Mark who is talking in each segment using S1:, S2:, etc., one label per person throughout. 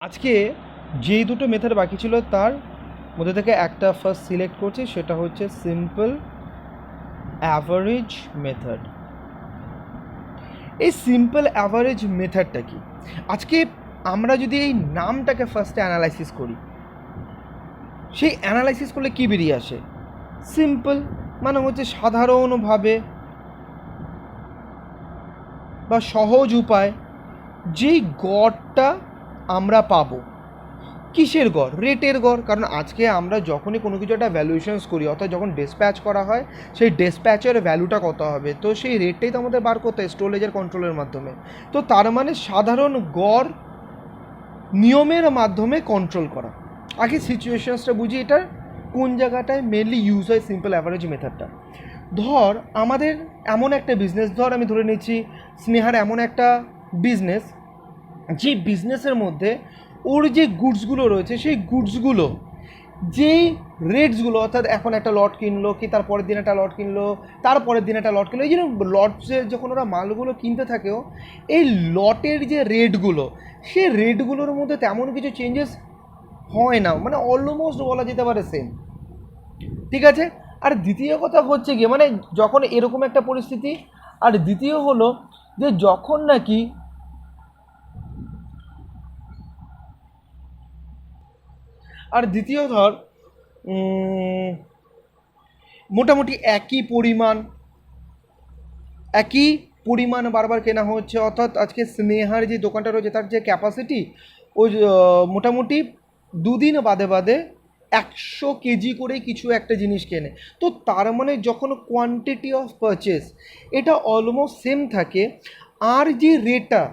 S1: আজকে যেই দুটো মেথড বাকি ছিল তার মধ্যে থেকে একটা ফার্স্ট সিলেক্ট করছি, সেটা হচ্ছে সিম্পল অ্যাভারেজ মেথড। এই সিম্পল অ্যাভারেজ মেথডটা কি? আজকে আমরা যদি এই নামটাকে ফার্স্টে অ্যানালাইসিস করি, সেই অ্যানালাইসিস করলে কি বেরিয়ে আসে? সিম্পল মানে হচ্ছে সাধারণভাবে বা সহজ উপায়, যেই গড়টা আমরা পাবো। কিসের গড়? রেটের গড়। কারণ আজকে আমরা যখনই কোনো কিছু একটা ভ্যালুয়েশনস করি, অর্থাৎ যখন ডিসপ্যাচ করা হয়, সেই ডিসপ্যাচের ভ্যালুটা কত হবে, তো সেই রেটটাই তো আমাদের বার করতে হয় স্টোরেজের কন্ট্রোলের মাধ্যমে। তো তার মানে সাধারণ গড় নিয়মের মাধ্যমে কন্ট্রোল করা। আগে সিচুয়েশনসটা বুঝি এটা কোন জায়গাটায় মেনলি ইউজ হয় সিম্পল অ্যাভারেজ মেথডটা। ধর আমাদের এমন একটা বিজনেস, ধর আমি ধরে নিচ্ছি স্নেহার এমন একটা বিজনেস, যে বিজনেসের মধ্যে ওর যে গুডসগুলো রয়েছে, সেই গুডসগুলো যেই রেটসগুলো, অর্থাৎ এখন একটা লট কিনলো, কি তার পরের দিন একটা লট কিনলো, তারপরের দিন একটা লট কিনলো, এই জন্য লটসে যখন ওরা মালগুলো কিনতে থাকেও, এই লটের যে রেটগুলো, সেই রেটগুলোর মধ্যে তেমন কিছু চেঞ্জেস হয় না, মানে অলমোস্ট বলা যেতে পারে সেম। ঠিক আছে। আর দ্বিতীয় কথা হচ্ছে গিয়ে, মানে যখন এরকম একটা পরিস্থিতি, আর দ্বিতীয় হলো যে যখন নাকি আর দ্বিতীয় ধর মোটামুটি একই পরিমাণ বারবার কেনা হচ্ছে, অর্থাৎ আজকে স্নেহার যে দোকানটা রয়েছে তার যে ক্যাপাসিটি, ওই মোটামুটি দুদিন বাদে বাদে 100 কেজি করে কিছু একটা জিনিস কেনে। তো তার মানে যখন কোয়ান্টিটি অফ পারচেস এটা অলমোস্ট সেম থাকে, আর যে রেটটা,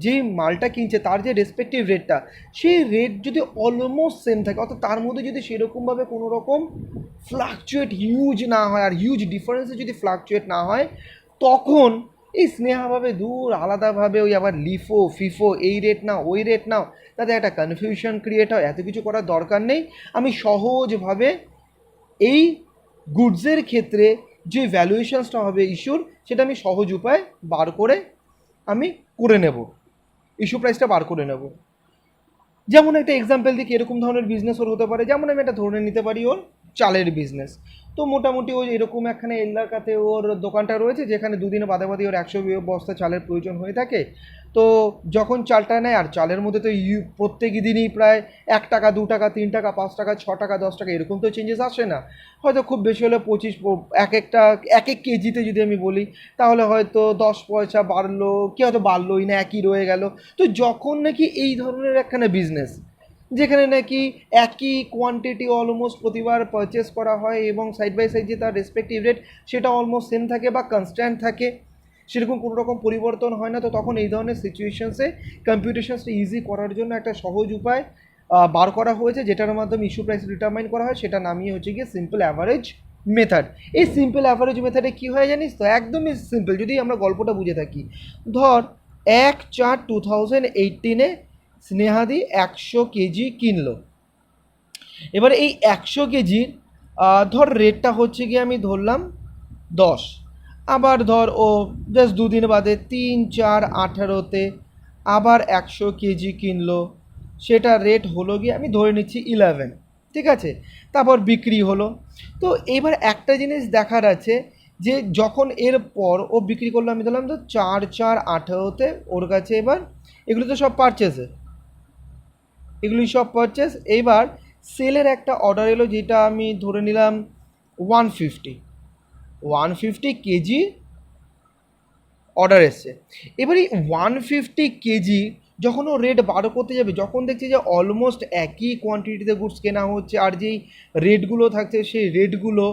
S1: যে মালটা কিনছে তার যে রেসপেক্টিভ রেটটা, সেই রেট যদি অলমোস্ট সেম থাকে, অর্থাৎ তার মধ্যে যদি সেরকমভাবে কোনো রকম ফ্লাকচুয়েট হিউজ না হয়, আর হিউজ ডিফারেন্সে যদি ফ্লাকচুয়েট না হয়, তখন এই স্নেহাভাবে দূর আলাদাভাবে ওই আবার লিফো ফিফো, এই রেট নাও ওই রেট নাও, তাতে একটা কনফিউশন ক্রিয়েট হয়। এত কিছু করার দরকার নেই, আমি সহজভাবে এই গুডসের ক্ষেত্রে যে ভ্যালুয়েশনসটা হবে ইস্যুর, সেটা আমি সহজ উপায় বার করে আমি করে নেব, ইস্যু প্রাইসটা বার করে নেব। যেমন একটা এক্সাম্পল দিই এরকম ধরনের বিজনেস ওর হতে পারে, যেমন আমি একটা ধরে নিতে পারি ওর চালের বিজনেস। তো মোটামুটি ওই এরকম একখানে এলাকাতে ওর দোকানটা রয়েছে, যেখানে দুদিনে বাদে বাদে ওর 100 বস্তা চালের প্রয়োজন হয়ে থাকে। তো যখন চালটা নেয়, আর চালের মধ্যে তো প্রত্যেক দিনই প্রায় 1 টাকা 2 টাকা 3 টাকা 5 টাকা 6 টাকা 10 টাকা এরকম তো চেঞ্জেস আসে না। হয়তো খুব বেশি হলে এক এক কেজিতে যদি আমি বলি, তাহলে হয়তো 10 পয়সা বাড়লো, কি হয়তো বাড়লোই না, একই রয়ে গেল। তো যখন নাকি এই ধরনের একখানে বিজনেস, যেখানে নাকি একই কোয়ান্টিটি অলমোস্ট প্রতিবার পারচেস করা হয়, এবং সাইড বাই সাইড যে তার রেসপেক্টিভ রেট সেটা অলমোস্ট সেম থাকে বা কনস্ট্যান্ট থাকে, সেরকম কোনো রকম পরিবর্তন হয় না, তো তখন এই ধরনের সিচুয়েশনসে কম্পিউটেশনসটা ইজি করার জন্য একটা সহজ উপায় বার করা হয়েছে, যেটার মাধ্যমে ইস্যু প্রাইস ডিটারমাইন করা হয়, সেটা নামিয়ে হচ্ছে গিয়ে সিম্পল অ্যাভারেজ মেথড। এই সিম্পল অ্যাভারেজ মেথডে কী হয় জানিস তো? একদমই সিম্পল, যদি আমরা গল্পটা বুঝে থাকি। ধর 1/4/2018 স্নেহাদি 100 কেজি কিনলো। এবার এই 100 কেজির ধর রেটটা হচ্ছে গিয়ে আমি ধরলাম 10। আবার ধর ও জাস্ট দুদিন বাদে 3/4/18-তে আবার 100 কেজি কিনলো, সেটা রেট হলো গিয়ে আমি ধরে নিচ্ছি 11। ঠিক আছে, তারপর বিক্রি হলো। তো এবার একটা জিনিস দেখার আছে, যে যখন এর পর ও বিক্রি করলো, আমি ধরলাম তো 4/4/18-তে ওর কাছে এবার এগুলো তো সব পারচেসে, এগুলি সব পারচেস। এইবার সেলের একটা অর্ডার এলো, যেটা আমি ধরে নিলাম 150 কেজি অর্ডার এসছে। এবার এই 150 কেজি যখন ও রেট বার করতে যাবে, যখন দেখছি যে অলমোস্ট একই কোয়ান্টিটিতে গুডস কেনা হচ্ছে, আর যেই রেটগুলো থাকছে সেই রেটগুলো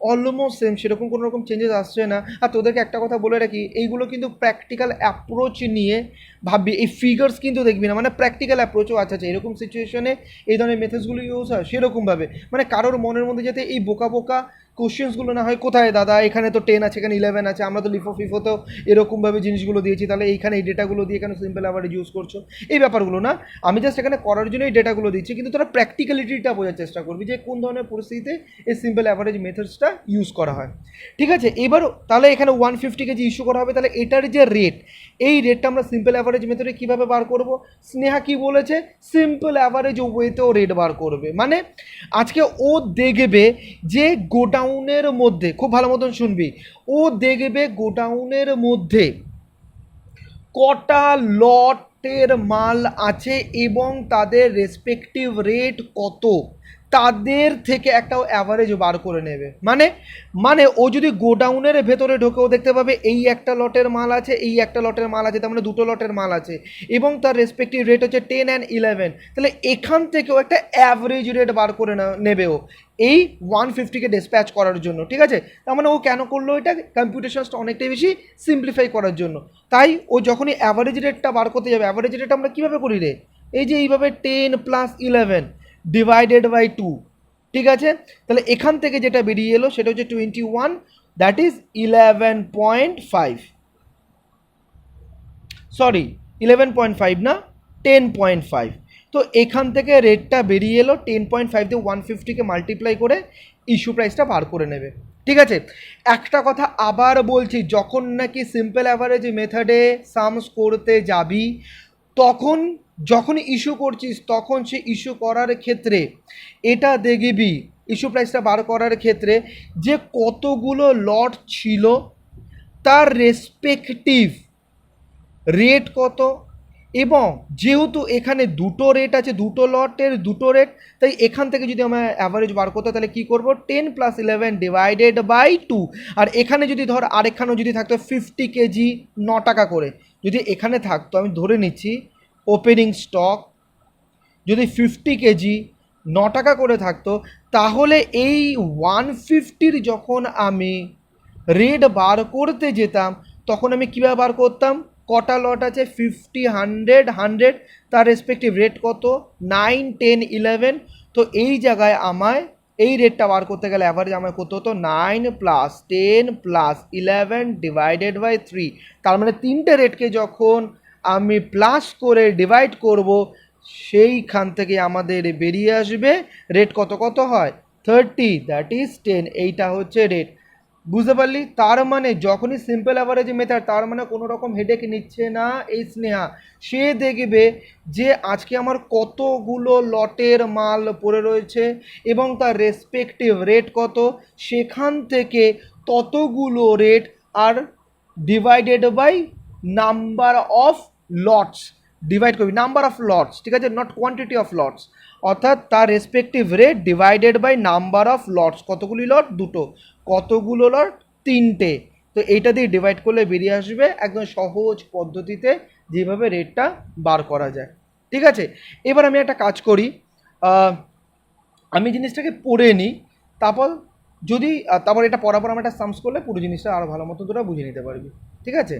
S1: অলমোস্ট সেম, সেরকম কোনো রকম চেঞ্জেস আসছে না। আর তোদেরকে একটা কথা বলে রাখি, এইগুলো কিন্তু প্র্যাকটিক্যাল অ্যাপ্রোচ নিয়ে ভাববি, এই ফিগার্স কিন্তু দেখবি না, মানে প্র্যাকটিক্যাল অ্যাপ্রোচও আচ্ছা আচ্ছা এরকম সিচুয়েশনে এই ধরনের মেথডসগুলো ইউজ হয় সেরকমভাবে, মানে কারোর মনের মধ্যে যাতে এই বোকা বোকা কোশ্চেন্সগুলো না হয় কোথায় দাদা, এখানে তো 10 আছে, এখানে 11 আছে, আমরা তো লিফো ফিফোতেও এরকমভাবে জিনিসগুলো দিয়েছি, তাহলে এইখানে এই ডেটাগুলো দিয়ে কেন সিম্পল অ্যাভারেজ ইউজ করছো, এই ব্যাপারগুলো না। আমি জাস্ট এখানে করার জন্য এই ডেটাগুলো দিচ্ছি, কিন্তু তোরা প্র্যাকটিক্যালিটিটা বোঝার চেষ্টা করবি যে কোন ধরনের পরিস্থিতিতে এই সিম্পল অ্যাভারেজ মেথডসটা ইউজ করা হয়। ঠিক আছে, এবার তাহলে এখানে 150 কেজি ইস্যু করা হবে, তাহলে এটার যে রেট, এই রেটটা আমরা সিম্পল অ্যাভারেজ মেথডে কীভাবে বার করব? স্নেহা কি বলেছে? সিম্পল অ্যাভারেজ ওয়েতেও রেট বার করবে। মানে আজকে ও দেখবে যে গোডাউনের মধ্যে, খুব ভালো মতন শুনবি, ও দেখবে গোডাউনের মধ্যে কটা লটের মাল আছে এবং তাদের রেসপেক্টিভ রেট কত, তাদের থেকে একটা অ্যাভারেজ বার করে নেবে। মানে মানে ও যদি গোডাউনের ভেতরে ঢোকেও দেখতে পাবে এই একটা লটের মাল আছে, এই একটা লটের মাল আছে, তার মানে দুটো লটের মাল আছে এবং তার রেসপেক্টিভ রেট হচ্ছে 10 and 11, তাহলে এখান থেকেও একটা অ্যাভারেজ রেট বার করে নেবে ও এই 150কে ডিসপ্যাচ করার জন্য। ঠিক আছে, তার মানে ও কেন করলো এটা? কম্পিউটেশনসটা অনেকটাই বেশি সিম্পলিফাই করার জন্য। তাই ও যখনই অ্যাভারেজ রেটটা বার করতে যাবে, অ্যাভারেজ রেট আমরা কীভাবে করি রে? এই যে এইভাবে 10 + 11 ডিভাইডেড বাই 2। ঠিক আছে, তাহলে এখান থেকে যেটা বেরিয়ে এলো সেটা হচ্ছে 21, দ্যাট ইজ 11.5, সরি 11.5 না, 10.5। তো এখান থেকে রেটটা বেরিয়ে এলো 10.5 দিয়ে 150কে মাল্টিপ্লাই করে ইস্যু প্রাইসটা বার করে নেবে। ঠিক আছে, একটা কথা আবার বলছি, যখন নাকি সিম্পল অ্যাভারেজ মেথডে সামস করতে যাবি, তখন যখন ইস্যু করছিস তখন সে ইস্যু করার ক্ষেত্রে এটা দেখবি, ইস্যু প্রাইসটা বার করার ক্ষেত্রে যে কতগুলো লট ছিল তার রেসপেক্টিভ রেট কত, এবং যেহেতু এখানে দুটো রেট আছে, দুটো লটের দুটো রেট, তাই এখান থেকে যদি আমরা অ্যাভারেজ বার করতে তাহলে কী করবো? 10 + 11 ডিভাইডেড বাই 2। আর এখানে যদি ধর আরেকখানেও যদি থাকতো 50 কেজি 9 টাকা করে, যদি এখানে থাকতো, আমি ধরে নিচ্ছি ওপেনিং স্টক যদি 50 কেজি 9 টাকা করে থাকতো, তাহলে এই 150-র যখন আমি রেট বার করতে যেতাম তখন আমি কীভাবে বার করতাম? কটা লট আছে? 50, 100, 100, তার রেসপেক্টিভ রেট কত? 9, 10, 11। তো এই জায়গায় আমায় এই রেটটা বার করতে গেলে অ্যাভারেজ আমায় করতে হতো 9 + 10 + 11 ডিভাইডেড বাই 3। তার মানে তিনটে রেটকে যখন আমি প্লাস করে ডিভাইড করব, সেইখান থেকে আমাদের বেরিয়ে আসবে রেট কত কত হয় 30, দ্যাট ইজ 10। এইটা হচ্ছে রেট। বুঝতে পারলি? তার মানে যখনই সিম্পল অ্যাভারেজ মেথড, তার মানে কোনো রকম হেডেক নিচ্ছে না এই স্নেহা। সে দেখবে যে আজকে আমার কতগুলো লটের মাল পড়ে রয়েছে এবং তার রেসপেক্টিভ রেট কত, সেখান থেকে ততগুলো রেট আর divided by number of lots, divide করবি নাম্বার অফ লটস। ঠিক আছে, নট কোয়ান্টিটি অফ লটস, অর্থাৎ তার respective rate divided by number of lots. কতগুলি লট? দুটো। কতগুলো লট? তিনটে। তো এইটা দিয়ে ডিভাইড করলে বেরিয়ে আসবে একদম সহজ পদ্ধতিতে যেভাবে রেটটা বার করা যায়। ঠিক আছে, এবার আমি একটা কাজ করি, আমি জিনিসটাকে পড়ে নিই, তারপর যদি তারপর এটা পড়ার পর আমি একটা সামস করলে পুরো জিনিসটা আরও ভালো মতো তোরা বুঝে নিতে পারবি। ঠিক আছে,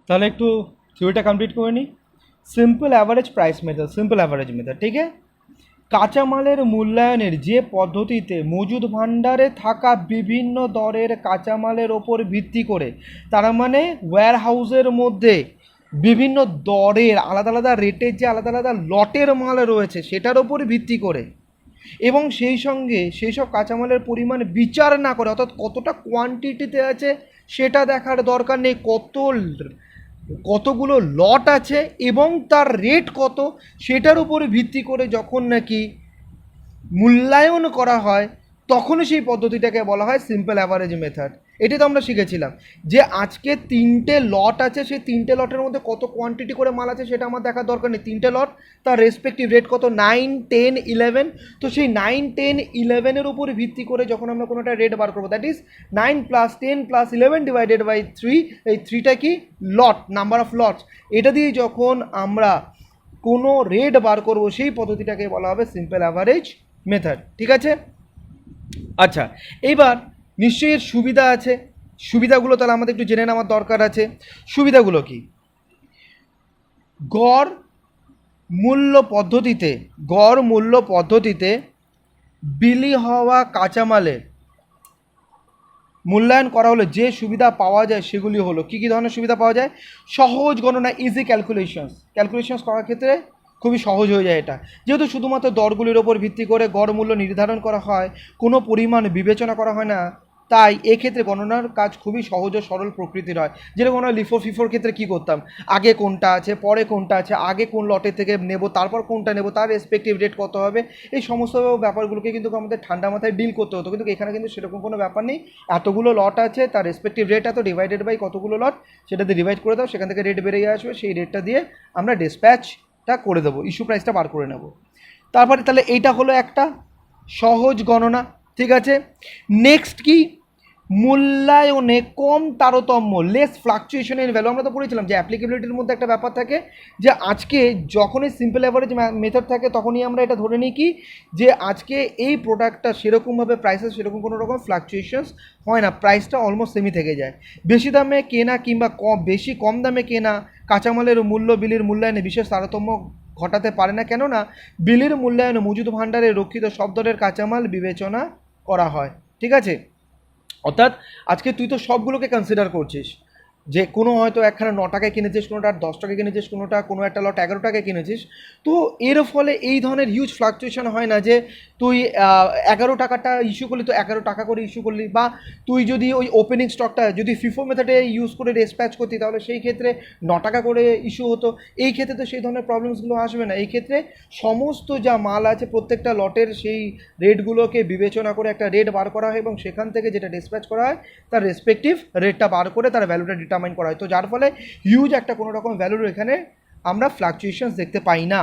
S1: তাহলে একটু থিওরিটা কমপ্লিট করে নিই। Simple average price method, simple average method. ঠিক আছে, কাঁচামালের মূল্যায়নের যে পদ্ধতিতে মজুদ ভাণ্ডারে থাকা বিভিন্ন দরের কাঁচামালের ওপর ভিত্তি করে, তার মানে ওয়্যার হাউসের মধ্যে বিভিন্ন দরের আলাদা আলাদা রেটের যে আলাদা আলাদা লটের মাল রয়েছে সেটার ওপর ভিত্তি করে, এবং সেই সঙ্গে সেই সব কাঁচামালের পরিমাণ বিচার না করে, অর্থাৎ কতটা কোয়ান্টিটিতে আছে সেটা দেখার দরকার নেই, কতগুলো লট আছে এবং তার রেট কত, সেটার উপরে ভিত্তি করে যখন নাকি মূল্যায়ন করা হয় তখনই সেই পদ্ধতিটাকে বলা হয় সিম্পল অ্যাভারেজ মেথড। এটি তো আমরা শিখেছিলাম যে আজকে তিনটে লট আছে, সেই তিনটে লটের মধ্যে কত কোয়ান্টিটি করে মাল আছে সেটা আমার দেখার দরকার নেই, তিনটে লট তার রেসপেক্টিভ রেট কত, 9, 10, 11। তো সেই 9, 10, 11-এর উপরে ভিত্তি করে যখন আমরা কোনো একটা রেট বার করবো, দ্যাট ইজ 9 + 10 + 11 ডিভাইডেড বাই 3। এই 3টা কি? লট, নাম্বার অফ লটস। এটা দিয়ে যখন আমরা কোনো রেট বার করবো সেই পদ্ধতিটাকে বলা হবে সিম্পল অ্যাভারেজ মেথড। ঠিক আছে, আচ্ছা এইবার নিশ্চয়ই এর সুবিধা আছে, সুবিধাগুলো তাহলে আমাদের একটু জেনে নেওয়ার দরকার আছে। সুবিধাগুলো কি? গড় মূল্য পদ্ধতিতে বিলি হওয়া কাঁচামালের মূল্যায়ন করা হলে যে সুবিধা পাওয়া যায় সেগুলি হলো কী কী ধরনের সুবিধা পাওয়া যায়? সহজ গণনা, ইজি ক্যালকুলেশনস করার ক্ষেত্রে খুবই সহজ হয়ে যায় এটা, যেহেতু শুধুমাত্র দরগুলির ওপর ভিত্তি করে গড় মূল্য নির্ধারণ করা হয়, কোনো পরিমাণ বিবেচনা করা হয় না, তাই এক্ষেত্রে গণনার কাজ খুবই সহজ ও সরল প্রকৃতির হয়। যেরকম আমরা ফিফোর ক্ষেত্রে কী করতাম, আগে কোনটা আছে, পরে কোনটা আছে, আগে কোন লটের থেকে নেব, তারপর কোনটা নেব, তার রেসপেক্টিভ রেট কত হবে, এই সমস্ত ব্যাপারগুলোকে কিন্তু আমাদের ঠান্ডা মাথায় ডিল করতে হতো। কিন্তু এখানে কিন্তু সেরকম কোনো ব্যাপার নেই, এতগুলো লট আছে, তার রেসপেক্টিভ রেট এত, ডিভাইডেড বাই কতগুলো লট, সেটাতে ডিভাইড করে দাও, সেখান থেকে রেট বেরিয়ে আসবে, সেই রেটটা দিয়ে আমরা ডিসপ্যাচটা করে দেবো, ইস্যু প্রাইসটা বার করে নেব। তারপরে তাহলে এইটা হলো একটা সহজ গণনা, ঠিক আছে। নেক্সট কি? মূল্যায়নে কম তারতম্য, লেস ফ্লাকচুয়েশন ইন ভ্যালু। আমরা তো পড়েছিলাম যে অ্যাপ্লিকেবিলিটির মধ্যে একটা ব্যাপার থাকে, যে আজকে যখনই সিম্পল অ্যাভারেজ মেথড থাকে তখনই আমরা এটা ধরে নিই কি, যে আজকে এই প্রোডাক্টটা সেরকমভাবে প্রাইসের সেরকম কোনো রকম ফ্লাকচুয়েশনস হয় না, প্রাইসটা অলমোস্ট সেমি থেকে যায়। বেশি দামে কেনা কিংবা কম দামে কেনা কাঁচামালের মূল্য বিলির মূল্যায়নে বিশেষ তারতম্য ঘটাতে পারে না, কেননা বিলির মূল্যায়নে মজুদ ভাণ্ডারে রক্ষিত সব ধরনের কাঁচামাল বিবেচনা করা হয়, ঠিক আছে। অর্থাৎ আজকে তুই তো সবগুলোকে কনসিডার করছিস, যে কোনো হয়তো একখানা 9 টাকায় কিনেছিস, কোনোটা 10 টাকায় কিনেছিস, কোনো একটা লট 11 টাকায় কিনেছিস। তো এর ফলে এই ধরনের হিউজ ফ্লাকচুয়েশন হয় না, যে তুই 11 টাকাটা ইস্যু করলি তো 11 টাকা করে ইস্যু করলি, বা তুই যদি ওই ওপেনিং স্টকটা যদি ফিফো মেথডে ইউজ করে ডিসপ্যাচ করতি তাহলে সেই ক্ষেত্রে 9 টাকা করে ইস্যু হতো। এই ক্ষেত্রে তো সেই ধরনের প্রবলেমসগুলো আসবে না। এই ক্ষেত্রে সমস্ত যা মাল আছে প্রত্যেকটা লটের সেই রেটগুলোকে বিবেচনা করে একটা রেট বার করা হয়, এবং সেখান থেকে যেটা ডিসপ্যাচ করা হয় তার রেসপেক্টিভ রেটটা বার করে তার ভ্যালুটা ডিটারমাইন করা হয়। তো যার ফলে হিউজ একটা কোনো রকম ভ্যালুর এখানে আমরা ফ্লাকচুয়েশনস দেখতে পাই না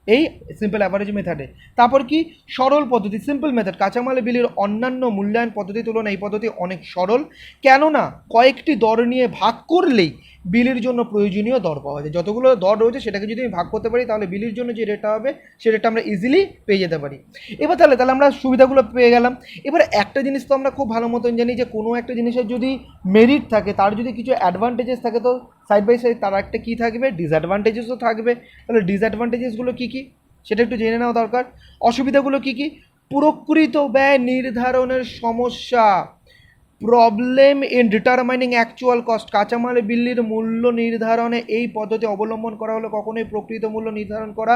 S1: এই সিম্পল অ্যাভারেজ মেথডে। তারপর কি? সরল পদ্ধতি, সিম্পল মেথড। কাঁচামাল বিলির অন্যান্য মূল্যায়ন পদ্ধতি তুলনায় এই পদ্ধতি অনেক সরল, কেননা কয়েকটি দর নিয়ে ভাগ করলেই বিলির জন্য প্রয়োজনীয় দর পাওয়া যায়। যতগুলো দর রয়েছে সেটাকে যদি আমি ভাগ করতে পারি তাহলে বিলির জন্য যে রেটটা হবে সে রেটটা আমরা ইজিলি পেয়ে যেতে পারি। এবার তাহলে আমরা সুবিধাগুলো পেয়ে গেলাম। এবার একটা জিনিস তো আমরা খুব ভালো মতন জানি, যে কোনো একটা জিনিসের যদি মেরিট থাকে, তার যদি কিছু অ্যাডভান্টেজেস থাকে, তো সাইড বাই সাইড তার একটা কী থাকবে, ডিসঅ্যাডভান্টেজেসও থাকবে। তাহলে ডিসঅ্যাডভান্টেজেসগুলো কী কী সেটা একটু জেনে নেওয়া দরকার। অসুবিধাগুলো কী কী? প্রকৃত ব্যয় নির্ধারণের সমস্যা, problem in determining actual cost. কাঁচামাল বিলির মূল্য নির্ধারণে এই পদ্ধতি অবলম্বন করা হলে কখনোই প্রকৃত মূল্য নির্ধারণ করা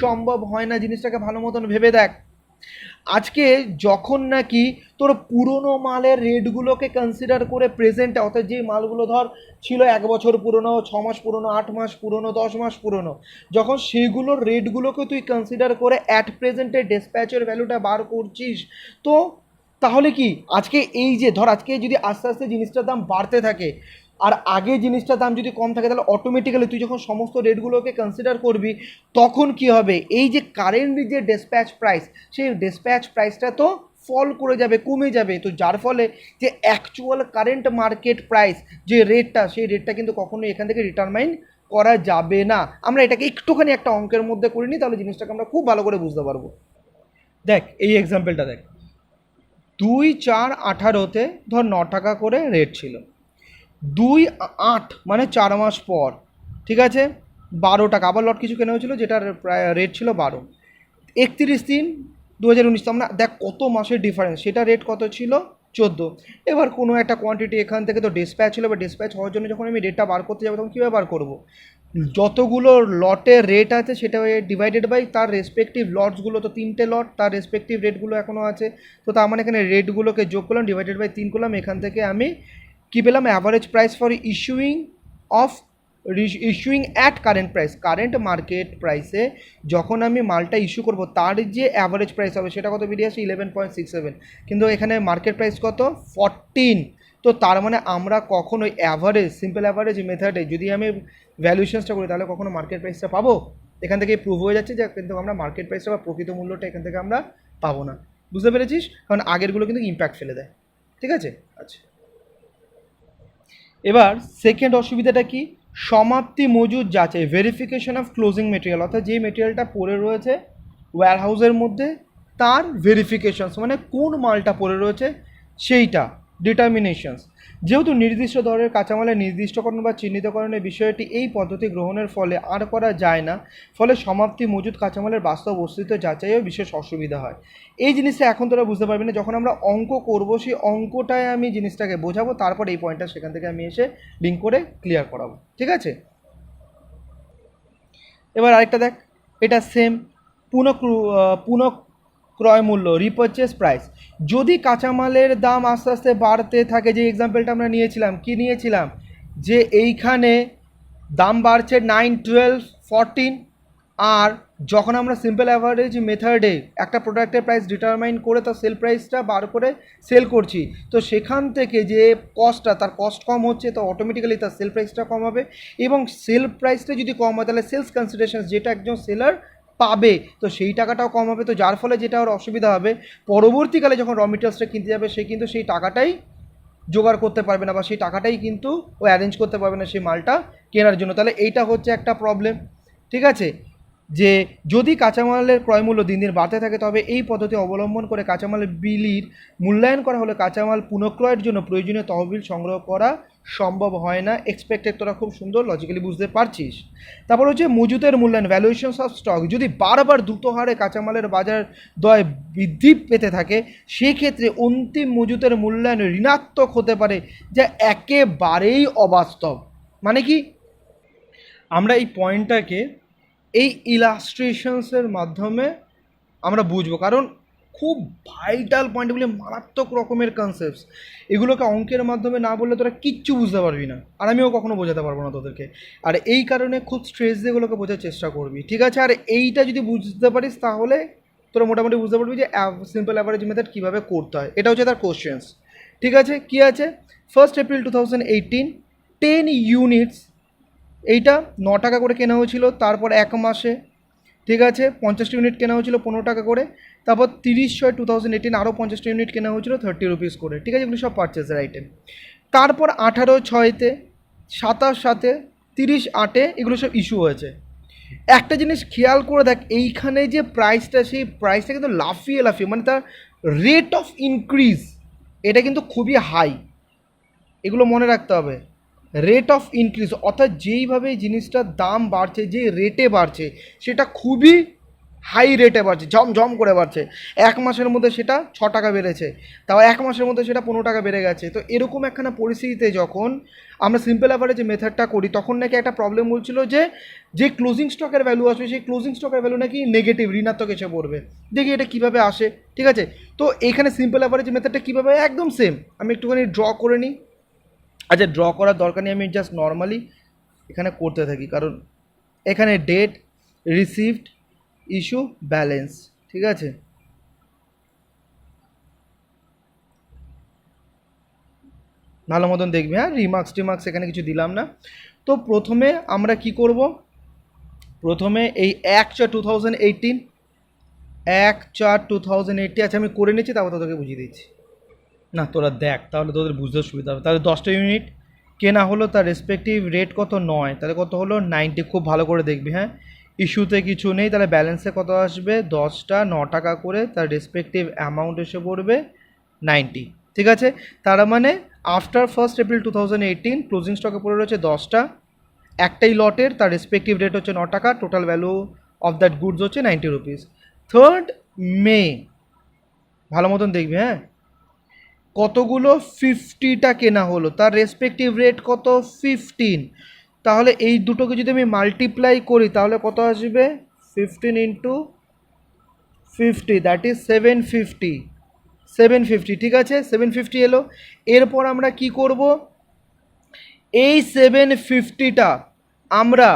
S1: সম্ভব হয় না। জিনিসটাকে ভালো মতন ভেবে দেখ, আজকে যখন নাকি তোর পুরনো মালের রেটগুলোকে কনসিডার করে প্রেজেন্টে, অর্থাৎ যে মালগুলো ধর ছিল 1 বছর পুরনো, 6 মাস পুরনো, 8 মাস পুরনো, 10 মাস পুরনো, যখন সেগুলোর রেটগুলোকে তুই কনসিডার করে অ্যাট প্রেজেন্টে ডিসপ্যাচের ভ্যালুটা বার করছিস, তো তাহলে কি আজকে এই যে ধর আজকে যদি আস্তে আস্তে জিনিসটার দাম বাড়তে থাকে আর আগে জিনিসটার দাম যদি কম থাকে, তাহলে অটোমেটিক্যালি তুই যখন সমস্ত রেটগুলোকে কনসিডার করবি তখন কি হবে, এই যে কারেন্টলি যে ডিসপ্যাচ প্রাইস, সেই ডিসপ্যাচ প্রাইসটা তো ফল করে যাবে, কমে যাবে। তো যার ফলে যে অ্যাকচুয়াল কারেন্ট মার্কেট প্রাইস যে রেটটা, সেই রেটটা কিন্তু কখনোই এখান থেকে ডিটারমাইন করা যাবে না। আমরা এটাকে একটুখানি একটা অঙ্কের মধ্যে করে নিই, তাহলে জিনিসটাকে আমরা খুব ভালো করে বুঝতে পারবো। দেখ এই এক্সাম্পলটা দেখ, 2/4/18 ধর 9 টাকা করে রেট ছিল, 2/8 মানে 4 মাস পর, ঠিক আছে, 12 টাকা আবার লট কিছু কেনা হয়েছিল যেটার প্রায় রেট ছিল 12। 31/3/2019, আমরা দেখ কত মাসের ডিফারেন্স, সেটা রেট কত ছিল 14। এবার কোনো একটা কোয়ান্টিটি এখান থেকে তো ডিসপ্যাচ ছিল, বা ডিসপ্যাচ হওয়ার জন্য যখন আমি রেটটা বার করতে যাবো তখন কীভাবে বার করবো, যতগুলো লটের রেট আছে সেটা ডিভাইডেড বাই তার রেসপেক্টিভ লটসগুলো, তো 3টে লট তার রেসপেক্টিভ রেটগুলো এখনও আছে, তো তার মানে এখানে রেটগুলোকে যোগ করলাম, ডিভাইডেড বাই 3 করলাম, এখান থেকে আমি কী পেলাম, average price for issuing at current price. Current market প্রাইসে যখন আমি মালটা ইস্যু করব তার যে অ্যাভারেজ প্রাইস হবে সেটা কত বেরিয়ে আসে, 11.67, কিন্তু এখানে মার্কেট প্রাইস কত, 14। তো তার মানে আমরা কখনো অ্যাভারেজ, সিম্পল অ্যাভারেজ মেথডে যদি আমি ভ্যালুয়েশনসটা করি তাহলে কখনো মার্কেট প্রাইসটা পাবো, এখান থেকে প্রুভ হয়ে যাচ্ছে যে কিন্তু আমরা মার্কেট প্রাইসটা বা প্রকৃত মূল্যটা এখান থেকে আমরা পাবো না। বুঝতে পেরেছিস? কারণ আগেরগুলো কিন্তু ইম্প্যাক্ট ফেলে দেয়, ঠিক আছে। আচ্ছা, এবার সেকেন্ড অসুবিধাটা কি, সমাপ্তি মজুদ যাচাই, ভেরিফিকেশন অফ ক্লোজিং মেটেরিয়াল, অর্থাৎ যে মেটেরিয়ালটা পড়ে রয়েছে ওয়্যারহাউসের মধ্যে তার ভেরিফিকেশনস, মানে কোন মালটা পড়ে রয়েছে সেইটা, ডিটারমিনেশনস। যেহেতু নির্দিষ্ট দরের কাঁচামালের নির্দিষ্টকরণ বা চিহ্নিতকরণের বিষয়টি এই পদ্ধতি গ্রহণের ফলে আর করা যায় না, ফলে সমাপ্তি মজুদ কাঁচামালের বাস্তব অস্তিত্ব যাচাইয়েও বিশেষ অসুবিধা হয়। এই জিনিসটা এখন তোরা বুঝতে পারবি না, যখন আমরা অঙ্ক করবো সেই অঙ্কটায় আমি জিনিসটাকে বোঝাবো, তারপর এই পয়েন্টটা সেখান থেকে আমি এসে লিঙ্ক করে ক্লিয়ার করাবো, ঠিক আছে। এবার আরেকটা দেখ, এটা সেম পুনঃ ক্রয় মূল্য, রিপারচেস প্রাইস। যদি কাঁচামালের দাম আস্তে আস্তে বাড়তে থাকে, যে এক্সাম্পলটা আমরা নিয়েছিলাম, কি নিয়েছিলাম, যে এইখানে দাম বাড়ছে 9, 12, 14, আর যখন আমরা সিম্পল অ্যাভারেজ মেথডে একটা প্রোডাক্টের প্রাইস ডিটারমাইন করে তার সেল প্রাইসটা বার করে সেল করছি, তো সেখান থেকে যে কস্টটা, তার কস্ট কম হচ্ছে, তো অটোমেটিক্যালি তার সেল প্রাইসটা কম হবে, এবং সেল প্রাইসটা যদি কম হয় তাহলে সেলস কনসিডারেশন যেটা একজন সেলার পাবে, তো সেই টাকাটাও কম হবে। তো যার ফলে যেটা ওর অসুবিধা হবে, পরবর্তীকালে যখন র মেটেরিয়ালসটা কিনতে যাবে সে কিন্তু সেই টাকাটাই জোগাড় করতে পারবে না, বা সেই টাকাটাই কিন্তু ও অ্যারেঞ্জ করতে পারবে না সেই মালটা কেনার জন্য। তাহলে এইটা হচ্ছে একটা প্রবলেম, ঠিক আছে। যে যদি কাঁচামালের ক্রয়মূল্য দিন দিন বাড়তে থাকে, তবে এই পদ্ধতি অবলম্বন করে কাঁচামালের বিলির মূল্যায়ন করা হলে কাঁচামাল পুনঃক্রয়ের জন্য প্রয়োজনীয় তহবিল সংগ্রহ করা সম্ভব হয় না। এক্সপেক্টেড তোরা খুব সুন্দর লজিক্যালি বুঝতে পারছিস। তারপর হচ্ছে মজুতের মূল্যায়ন, ভ্যালুয়েশনস অফ স্টক। যদি বারবার দ্রুত হারে কাঁচামালের বাজার দর বৃদ্ধি পেতে থাকে, সেক্ষেত্রে অন্তিম মজুতের মূল্যায়ন ঋণাত্মক হতে পারে, যা একেবারেই অবাস্তব। মানে কি, আমরা এই পয়েন্টটাকে এই ইলাস্ট্রেশনসের মাধ্যমে আমরা বুঝবো, কারণ খুব ভাইটাল পয়েন্টগুলি, মারাত্মক রকমের কনসেপ্টস, এগুলোকে অঙ্কের মাধ্যমে না বললে তোরা কিচ্ছু বুঝতে পারবি না, আর আমিও কখনো বোঝাতে পারবো না তোদেরকে। আর এই কারণে খুব স্ট্রেস দিয়ে এগুলোকে বোঝার চেষ্টা করবি, ঠিক আছে। আর এইটা যদি বুঝতে পারিস তাহলে তোরা মোটামুটি বুঝতে পারবি যে সিম্পল অ্যাভারেজ মেথড কীভাবে করতে হয়। এটা হচ্ছে তার কোশ্চেন্স, ঠিক আছে। কী আছে, 1 এপ্রিল 2018, 10 ইউনিটস, এইটা 9 টাকা করে কেনা হয়েছিল। তারপর এক মাসে, ঠিক আছে, 50টি ইউনিট কেনা হয়েছিল 15 টাকা করে। তারপর 30/6/2018 আরও 50টি ইউনিট কেনা হয়েছিল 30 রুপিস করে, ঠিক আছে। এগুলো সব পারচেসের আইটেম। তারপর 18/6-তে, 27/7-এ, 30/8-এ এগুলো সব ইস্যু হয়েছে। একটা জিনিস খেয়াল করে দেখ, এইখানে যে প্রাইসটা, সেই প্রাইসটা কিন্তু লাফিয়ে লাফিয়ে, মানে তার রেট অফ ইনক্রিজ এটা কিন্তু খুবই হাই, এগুলো মনে রাখতে হবে। রেট অফ ইনক্রিজ অর্থাৎ যেইভাবে জিনিসটার দাম বাড়ছে, যে রেটে বাড়ছে, সেটা খুবই হাই রেটে বাড়ছে, ঝমঝম করে বাড়ছে। এক মাসের মধ্যে সেটা 6 টাকা বেড়েছে, তাও এক মাসের মধ্যে সেটা 15 টাকা বেড়ে গেছে। তো এরকম একখানা পরিস্থিতিতে যখন আমরা সিম্পল অ্যাভারেজ মেথডটা করি, তখন নাকি একটা প্রবলেম বলছিল যে যে ক্লোজিং স্টকের ভ্যালু আসবে, সেই ক্লোজিং স্টকের ভ্যালু নাকি নেগেটিভ, ঋণাত্মক এসে পড়বে। দেখি এটা কীভাবে আসে, ঠিক আছে। তো এখানে সিম্পল অ্যাভারেজ মেথডটা কীভাবে, একদম সেম। আমি একটুখানি ড্র করে নিই। আচ্ছা, ড্র করার দরকার নেই, আমি জাস্ট নর্মালি এখানে করতে থাকি, কারণ এখানে ডেট, রিসিভড, ইস্যু, ব্যালেন্স, ঠিক আছে। ভালো মতন দেখবি, হ্যাঁ, রিমার্কস এখানে কিছু দিলাম না। তো প্রথমে আমরা কি করব, প্রথমে এই 1/4/2018, 1/4/2018, আচ্ছা আমি করে নিচ্ছি, তারপর তোদেরকে বুঝিয়ে দিচ্ছি। না তোরা দেখ, তাহলে তোদের বুঝতে সুবিধা হবে। তাহলে 10টা ইউনিট কেনা হলো, তার রেসপেক্টিভ রেট কত, 9, তাহলে কত হলো 90। খুব ভালো করে দেখবি, হ্যাঁ, ইস্যুতে কিছু নেই, তাহলে ব্যালেন্সে কত আসবে, 10টা 9 টাকা করে, তার রেসপেক্টিভ অ্যামাউন্ট এসে পড়বে 90, ঠিক আছে। তার মানে আফটার 1 এপ্রিল 2018 ক্লোজিং স্টকে পড়ে রয়েছে 10টা, একটাই লটের, তার রেসপেক্টিভ রেট হচ্ছে 9 টাকা, total value of that goods হচ্ছে 90 রুপিস। 3rd মে, ভালো মতন দেখবি, হ্যাঁ, কতগুলো 50টা কেনা হলো, তার রেসপেক্টিভ রেট কত, 15। তাহলে এই দুটোকে যদি আমি মাল্টিপ্লাই করি তাহলে কত আসবে, 15 ইন্টু 50, দ্যাট ইজ 750, 750, ঠিক আছে, 750 এলো। এরপর আমরা কি করব, এই 750টা আমরা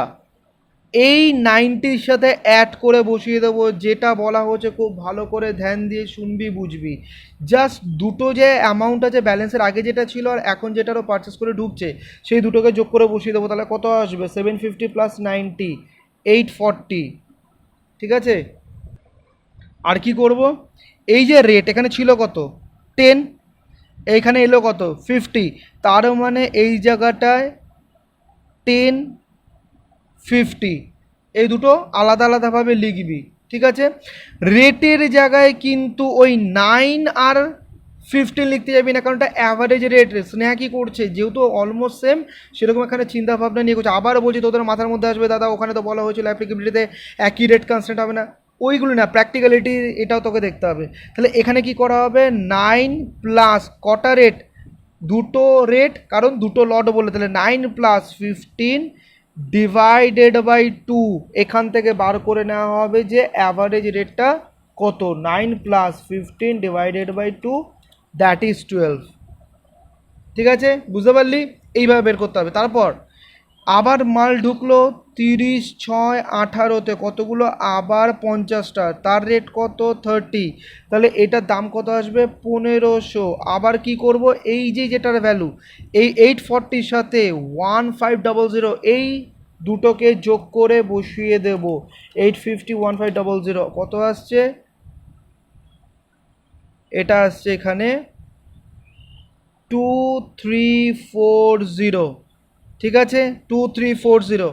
S1: এই 90-র সাথে অ্যাড করে বসিয়ে দেবো। যেটা বলা হচ্ছে খুব ভালো করে ধ্যান দিয়ে শুনবি, বুঝবি। জাস্ট দুটো যে অ্যামাউন্ট আছে ব্যালেন্সের আগে যেটা ছিল আর এখন যেটারও পারচেস করে ঢুকছে, সেই দুটোকে যোগ করে বসিয়ে দেবো। তাহলে কত আসবে, 750 প্লাস 90, 840, ঠিক আছে। আর কি করব, এই যে রেট এখানে ছিল কত, 10, এইখানে এলো কত, 50, তার মানে এই জায়গাটায় 10, 50, এই দুটো আলাদা আলাদাভাবে লিখবি, ঠিক আছে। রেটের জায়গায় কিন্তু ওই 9 আর 15 লিখতে যাবি না, কারণ এটা অ্যাভারেজ রেট। স্নেহা কী করছে, যেহেতু অলমোস্ট সেম সেরকম এখানে চিন্তাভাবনা নিয়ে করছে। আবার বলছি তোদের মাথার মধ্যে আসবে দাদা ওখানে তো বলা হয়েছিল অ্যাপ্লিকেবিলিটিতে একই রেট কনস্ট্যান্ট হবে না, ওইগুলো না, প্র্যাকটিক্যালিটি এটাও তোকে দেখতে হবে। তাহলে এখানে কি করা হবে, 9 প্লাস কটা রেট, দুটো রেট, কারণ দুটো লট বলে, তাহলে 9 প্লাস 15 ডিভাইডেড বাই 2, এখান থেকে বার করে নেওয়া হবে যে অ্যাভারেজ রেটটা কত, 9 plus 15 divided by 2, that is 12। ঠিক আছে, বুঝতে পারলি, এইভাবে বের করতে হবে। তারপর আবার মাল ঢুকলো 30, 6, 18তে কতগুলো, আবার 50টা, তার রেট কত 30, তাহলে এটার দাম কত আসবে 1500। আবার কি করব, এই যে যেটার ভ্যালু এই 840 সাথে 1500, এই দুটোকে যোগ করে বসিয়ে দেব, 850 1500 কত আসছে, এটা আসছে এখানে 2340। ঠিক আছে, 2340।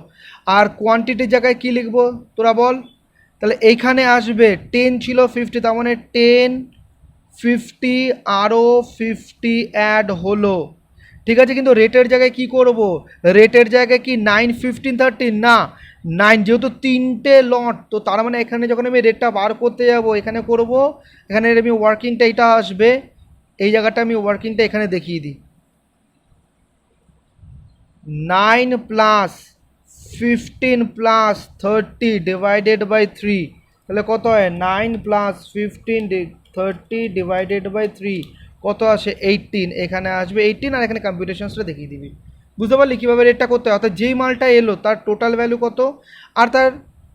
S1: আর কোয়ান্টিটির জায়গায় কি লিখবো তোরা বল, তাহলে এইখানে আসবে 10 ছিল 50, তার মানে 10 50 আরও 50 অ্যাড হলো। ঠিক আছে, কিন্তু রেটের জায়গায় কি করব, রেটের জায়গায় কি 9 15 13 না, 9, যেহেতু তিনটে লট, তো তার মানে এখানে যখন আমি রেটটা বার করতে যাব এখানে করব, এখানে আমি ওয়ার্কিংটা এটা আসবে, এই জায়গাটা আমি ওয়ার্কিংটা এখানে দেখিয়ে দিই, 9 প্লাস 15 প্লাস 30 ডিভাইডেড বাই 3, তাহলে কত হয়, 9 প্লাস 15 30 ডিভাইডেড বাই 3 কত আসে 18, এখানে আসবে 18, আর এখানে কম্পিউটেশনসটা দেখিয়ে দিবি। বুঝতে পারলি কীভাবে রেটটা করতে হয়, অর্থাৎ যেই মালটা এলো তার টোটাল ভ্যালু কত, আর তার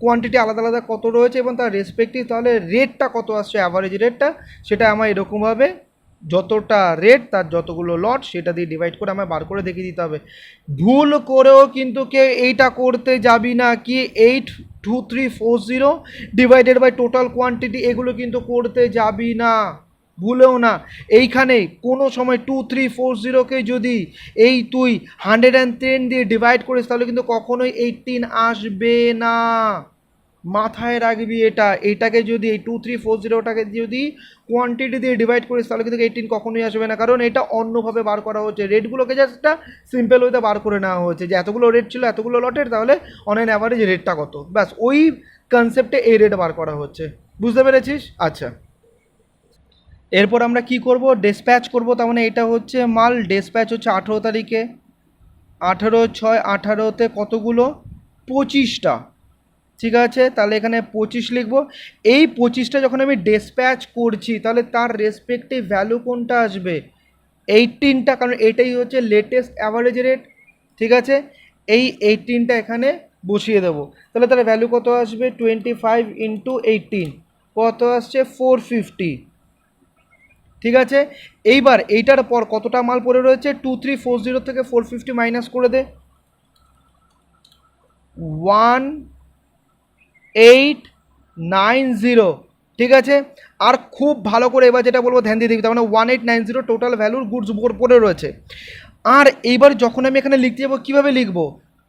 S1: কোয়ান্টিটি আলাদা আলাদা কত রয়েছে, এবং তার রেসপেক্টিভ তাহলে রেটটা কত আসছে, অ্যাভারেজ রেটটা, সেটা আমার এরকমভাবে যতটা রেট তার যতগুলো লট সেটা দিয়ে ডিভাইড করে আমায় বার করে দেখিয়ে দিতে হবে। ভুল করেও কিন্তু কেউ এইটা করতে যাবি না, কি 82340 ডিভাইডেড বাই টোটাল কোয়ান্টিটি, এগুলো কিন্তু করতে যাবি না, ভুলেও না। এইখানে কোনো সময় 2340কে যদি এই তুই 110 দিয়ে ডিভাইড করিস তাহলে কিন্তু কখনোই 18 আসবে না, মাথায় রাখবি এটা। এটাকে যদি এই 2340টাকে যদি কোয়ান্টিটি দিয়ে ডিভাইড করিস তাহলে কিন্তু 18 কখনোই আসবে না, কারণ এটা অন্যভাবে বার করা হচ্ছে, রেটগুলোকে জাস্ট একটা সিম্পল ওয়েতে বার করে নেওয়া হয়েছে যে এতগুলো রেট ছিল এতগুলো লটের, তাহলে অন অ্যান অ্যাভারেজ রেটটা কত, ব্যাস ওই কনসেপ্টে এই রেট বার করা হচ্ছে। বুঝতে পেরেছিস? আচ্ছা, এরপর আমরা কি করব, ডিসপ্যাচ করব। তার মানে এটা হচ্ছে মাল ডিসপ্যাচ হচ্ছে 18 তারিখে, 18/6/18তে কতগুলো, 25টা। ঠিক আছে, তাহলে এখানে 25 লিখবো। এই 25টা যখন আমি ডিসপ্যাচ করছি তাহলে তার রেসপেক্টিভ ভ্যালু কোনটা আসবে, 18টা, কারণ এটাই হচ্ছে লেটেস্ট অ্যাভারেজ রেট। ঠিক আছে, এই 18টা এখানে বসিয়ে দেবো, তাহলে তার ভ্যালু কত আসবে, 25 ইন্টু 18 কত আসছে 450। ঠিক আছে, এইবার এইটার পর কতটা মাল পড়ে রয়েছে, 2340 থেকে 450 মাইনাস করে দে, 1890। ঠিক আছে, আর খুব ভালো করে এবার যেটা বলবো ধ্যান দিয়ে দিবি, তার মানে 1890 টোটাল ভ্যালুর গুডস পড়ে রয়েছে। আর এইবার যখন আমি এখানে লিখতে যাবো কীভাবে লিখবো,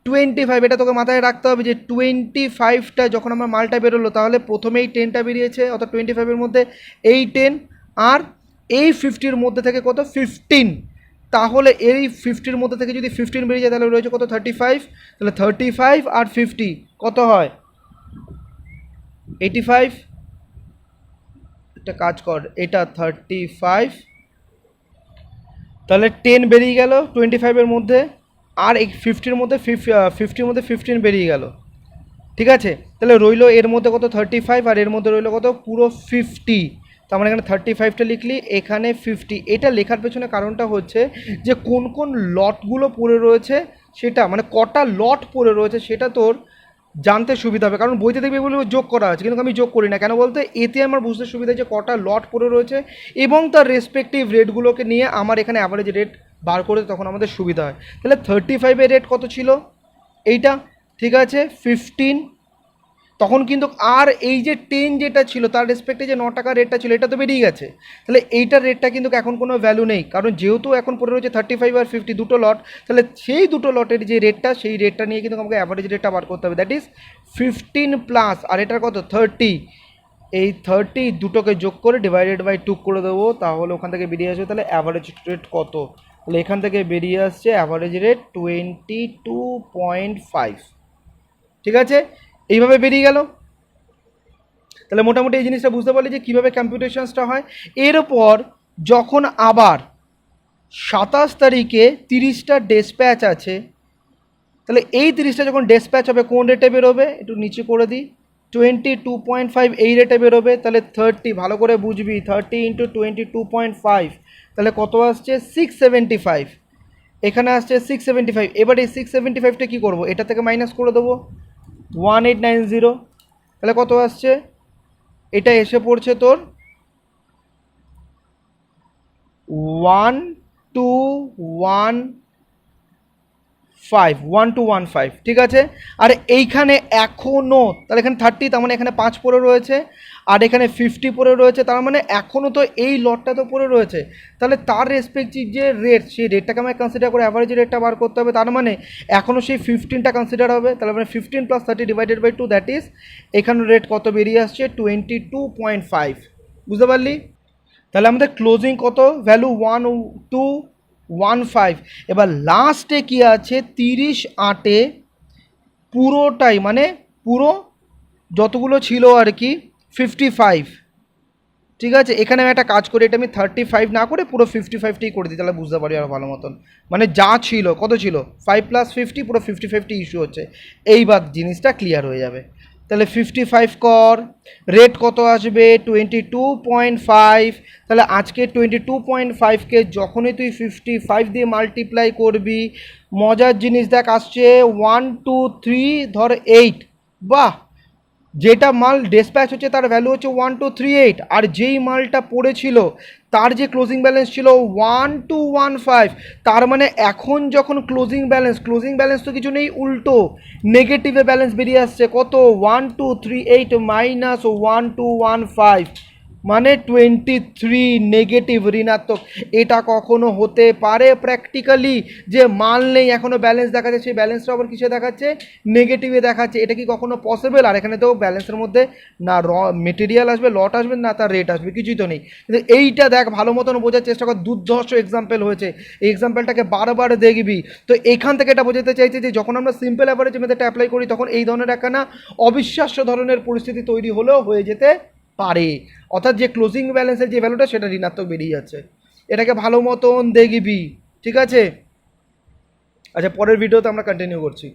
S1: 25, এটা তোকে মাথায় রাখতে হবে যে 25টা যখন আমার মালটা বেরোলো তাহলে প্রথমেই 10টা বেরিয়েছে, অর্থাৎ 25-এর মধ্যে এই 10, আর এই 50-র মধ্যে থেকে কত 15, তাহলে এই 50-র মধ্যে থেকে যদি 15 বেরিয়ে যায় তাহলে রয়েছে কত 35, তাহলে 35 আর 50 কত হয় 85। একটা কাজ কর, এটা 35, তাহলে 10 বেরিয়ে গেল 25-এর মধ্যে, আর এই 50-র মধ্যে 50-র মধ্যে 15 বেরিয়ে গেল। ঠিক আছে, তাহলে রইলো এর মধ্যে কত 35, আর এর মধ্যে রইলো কত পুরো 50। তার মানে এখানে 35টা লিখলি, এখানে 50। এটা লেখার পেছনে কারণটা হচ্ছে যে কোন কোন লটগুলো পড়ে রয়েছে সেটা, মানে কটা লট পড়ে রয়েছে সেটা তোর জানতে সুবিধা হবে, কারণ বইতে দেখবে বলে যোগ করা আছে, কিন্তু আমি যোগ করি না, কেন বলতে এতে আমার বুঝতে সুবিধা যে কটা লট পড়ে রয়েছে এবং তার রেসপেক্টিভ রেটগুলোকে নিয়ে আমার এখানে অ্যাভারেজ রেট বার করে তখন আমাদের সুবিধা হয়। তাহলে 35-এর রেট কত ছিল এইটা, ঠিক আছে 15, তখন কিন্তু আর এই যে 10 যেটা ছিল তার রেসপেক্টে যে 9 টাকা রেটটা ছিল এটা তো বেরিয়ে গেছে, তাহলে এইটার রেটটা কিন্তু এখন কোনো ভ্যালু নেই, কারণ যেহেতু এখন পড়ে রয়েছে 35 আর 50 দুটো লট, তাহলে সেই দুটো লটের যে রেটটা সেই রেটটা নিয়ে কিন্তু আমাকে অ্যাভারেজ রেটটা বার করতে হবে, দ্যাট ইজ 15 প্লাস, আর এটার কত 30, এই 30 দুটোকে যোগ করে ডিভাইডেড বাই 2 করে দেবো, তাহলে ওখান থেকে বেরিয়ে আসবে তাহলে অ্যাভারেজ রেট কত। তাহলে এখান থেকে বেরিয়ে আসছে অ্যাভারেজ রেট 22.5। ঠিক আছে, এইভাবে বেরিয়ে গেল। তাহলে মোটামুটি এই জিনিসটা বুঝতে পারলি যে কীভাবে কম্পিউটেশনসটা হয়। এরপর যখন আবার 27 তারিখে 30টা ডেসপ্যাচ আছে, তাহলে এই 30টা যখন ডেসপ্যাচ হবে কোন রেটে বেরোবে, একটু নিচে করে দিই, 22.5 এই রেটে বেরোবে। তাহলে 30, ভালো করে বুঝবি, 30 ইন্টু 22.5 তাহলে কত আসছে 675। এখানে আসছে 675। এবার এই 675টা কী করবো, এটা থেকে মাইনাস করে দেবো 1890। তাহলে কত আসছে, এটা এসে পড়ছে তোর 1215। ঠিক আছে, আর এইখানে এখনও তাহলে এখানে 30, তার মানে এখানে 5 পড়ে রয়েছে, আর এখানে 50 পড়ে রয়েছে, তার মানে এখনও তো এই লটটা তো পড়ে রয়েছে। তাহলে তার রেসপেক্টিভ যে রেট, সেই রেটটাকে আমায় কনসিডার করে অ্যাভারেজ রেটটা বার করতে হবে। তার মানে এখনও সেই 15টা কনসিডার হবে। তাহলে মানে 15 + 30 ডিভাইডেড বাই 2, দ্যাট ইজ এখানে রেট কত বেরিয়ে আসছে 22.5। বুঝতে পারলি? তাহলে আমাদের ক্লোজিং কত ভ্যালু 1215। এবার লাস্টে কি আছে 30/8 পুরোটাই, মানে পুরো যতগুলো ছিল আর কি 55। ঠিক আছে, এখানে আমি একটা কাজ করি, এটা আমি 35 না করে পুরো 55টাই করে দিই, তাহলে বুঝতে পারি আরও ভালো মতন। মানে যা ছিল, কত ছিল 5 + 50, পুরো 55টি ইস্যু হচ্ছে। এইবার জিনিসটা ক্লিয়ার হয়ে যাবে। তাহলে 55 কর, রেট কত আসবে 22.5। তাহলে আজকে 22.5কে যখনই তুই 55 দিয়ে মাল্টিপ্লাই করবি, মজার জিনিস দেখ আসছে 1 2 3 ধর 8। বাহ, যেটা মাল ডিসপ্যাচ হচ্ছে তার ভ্যালু হচ্ছে 1238, আর যেই মালটা পড়েছিল তার যে ক্লোজিং ব্যালেন্স ছিল 1215। তার মানে এখন যখন ক্লোজিং ব্যালেন্স তো কিছু নেই, উল্টো নেগেটিভে ব্যালেন্স বেরিয়ে আসছে কত 1238 মাইনাস 1215, মানে 23 নেগেটিভ, ঋণাত্মক। এটা কখনো হতে পারে প্র্যাকটিক্যালি যে মাল নেই এখনও ব্যালেন্স দেখাচ্ছে, সেই ব্যালেন্সটা আবার কিসে দেখাচ্ছে, নেগেটিভে দেখাচ্ছে। এটা কি কখনো পসিবল? আর এখানে তো ব্যালেন্সের মধ্যে না মেটেরিয়াল আসবে, লট আসবে, না তার রেট আসবে, কিছুই তো নেই। কিন্তু এইটা দেখ, ভালো মতন বোঝার চেষ্টা কর, দুর্ধর্ষ এক্সাম্পল হয়েছে, এই এক্সাম্পলটাকে বারবার দেখবি। তো এখান থেকে এটা বোঝাতে চাইছে যে যখন আমরা সিম্পল অ্যাভারেজ মেথডটা অ্যাপ্লাই করি, তখন এই ধরনের একখানা অবিশ্বাস্য ধরনের পরিস্থিতি তৈরি হলেও হয়ে যেতে পারে। অর্থাৎ যে ক্লোজিং ব্যালেন্সের যে ভ্যালুটা সেটা ঋণাত্মক বেরিয়ে যাচ্ছে, এটাকে ভালো মতন দেখবি। ঠিক আছে, আচ্ছা, পরের ভিডিওতে আমরা কন্টিনিউ করছি।